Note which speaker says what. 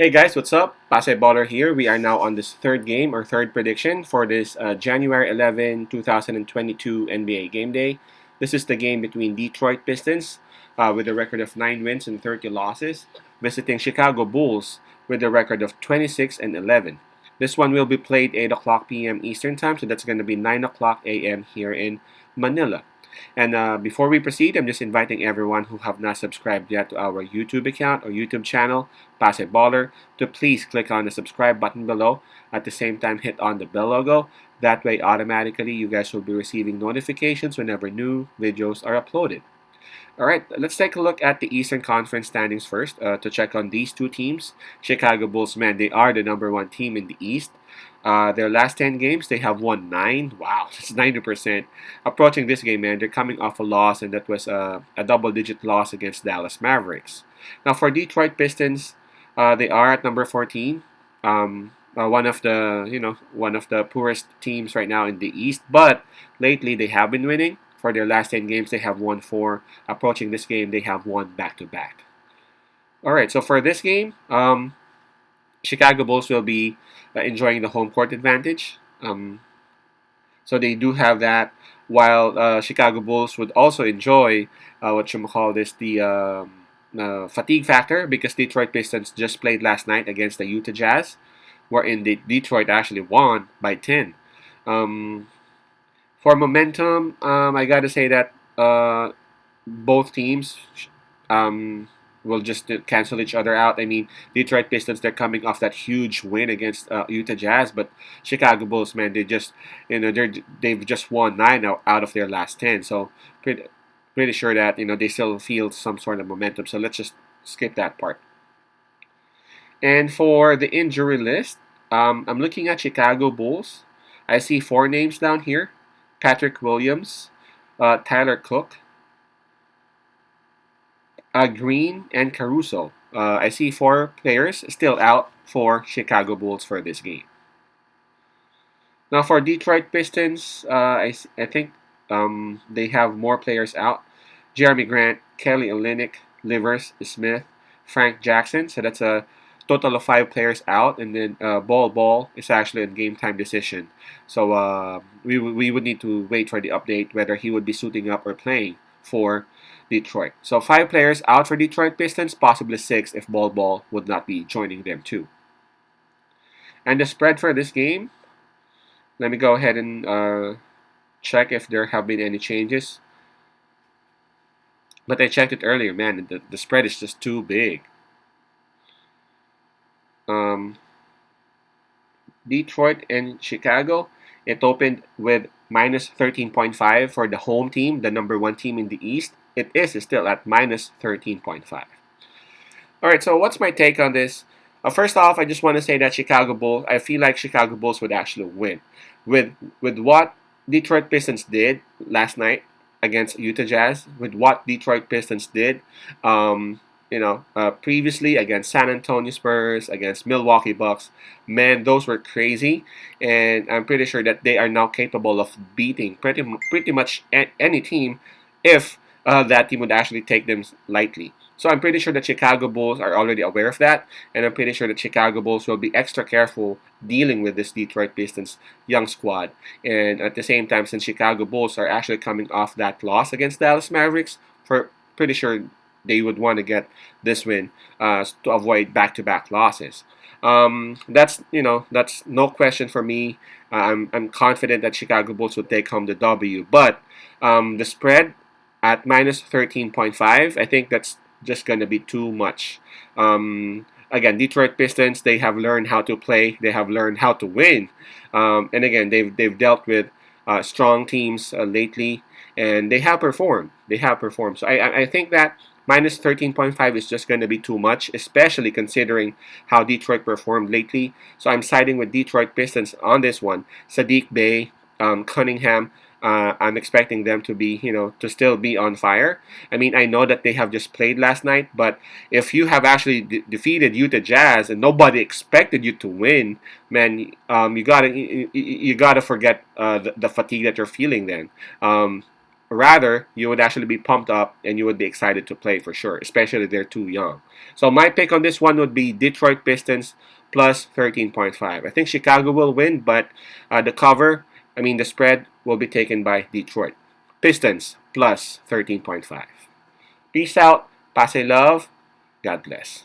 Speaker 1: Hey guys, what's up? Pase Baller here. We are now on this third game or third prediction for this January 11, 2022 NBA Game Day. This is the game between Detroit Pistons with a record of 9 wins and 30 losses, visiting Chicago Bulls with a record of 26 and 11. This one will be played 8 o'clock p.m. Eastern Time, so that's going to be 9 o'clock a.m. here in Manila. And before we proceed, I'm just inviting everyone who have not subscribed yet to our YouTube account or YouTube channel, Pase Baller, to please click on the subscribe button below. At the same time, hit on the bell logo. That way, automatically, you guys will be receiving notifications whenever new videos are uploaded. All right, let's take a look at the Eastern Conference standings first to check on these two teams. Chicago Bulls, man, they are the number one team in the East. Their last 10 games, they have won 9. Wow, that's 90%. Approaching this game, man, they're coming off a loss, and that was a double-digit loss against Dallas Mavericks. Now, for Detroit Pistons, they are at number 14. One of the poorest teams right now in the East, but lately they have been winning. For their last 10 games, they have won 4. Approaching this game, they have won back-to-back. All right, so for this game, Chicago Bulls will be enjoying the home court advantage. So they do have that, while Chicago Bulls would also enjoy the fatigue factor, because Detroit Pistons just played last night against the Utah Jazz, wherein Detroit actually won by 10. For momentum, I got to say that both teams um, will just cancel each other out. I mean, Detroit Pistons, they're coming off that huge win against Utah Jazz, but Chicago Bulls, man, they've just won 9 out of their last 10. So pretty sure that they still feel some sort of momentum. So let's just skip that part. And for the injury list, I'm looking at Chicago Bulls. I see 4 names down here: Patrick Williams, Tyler Cook, Green, and Caruso. I see 4 players still out for Chicago Bulls for this game. Now for Detroit Pistons, I think they have more players out: Jeremy Grant, Kelly Olynyk, Livers Smith, Frank Jackson. So that's a total of 5 players out, and then Ball is actually a game time decision. So we would need to wait for the update whether he would be suiting up or playing for Detroit. So 5 players out for Detroit Pistons, possibly 6 if Ball would not be joining them too. And the spread for this game, let me go ahead and check if there have been any changes. But I checked it earlier, man, the spread is just too big. Detroit and Chicago, it opened with minus 13.5 for the home team, the number 1 team in the East. It is still at minus 13.5. All right, so what's my take on this? First off, I just want to say that Chicago Bulls, I feel like Chicago Bulls would actually win. With what Detroit Pistons did last night against Utah Jazz, with what Detroit Pistons did, previously against San Antonio Spurs, against Milwaukee Bucks, man, those were crazy, and I'm pretty sure that they are now capable of beating pretty much any team if that team would actually take them lightly. So I'm pretty sure that Chicago Bulls are already aware of that, and I'm pretty sure that Chicago Bulls will be extra careful dealing with this Detroit Pistons young squad. And at the same time, since Chicago Bulls are actually coming off that loss against Dallas Mavericks, for pretty sure they would want to get this win to avoid back-to-back losses. That's no question for me. I'm confident that Chicago Bulls will take home the W, but the spread at minus 13.5, I think that's just going to be too much. Again, Detroit Pistons, they have learned how to play. They have learned how to win. And again, they've dealt with strong teams lately, and they have performed. So I think that minus 13.5 is just going to be too much, especially considering how Detroit performed lately. So I'm siding with Detroit Pistons on this one. Sadiq Bey, Cunningham, I'm expecting them to be, to still be on fire. I mean, I know that they have just played last night, but if you have actually defeated Utah Jazz and nobody expected you to win, man, you gotta forget the fatigue that you're feeling then. rather, you would actually be pumped up and you would be excited to play for sure, especially they're too young. So my pick on this one would be Detroit Pistons plus 13.5. I think Chicago will win, but the spread will be taken by Detroit. Pistons plus 13.5. Peace out. Pass love. God bless.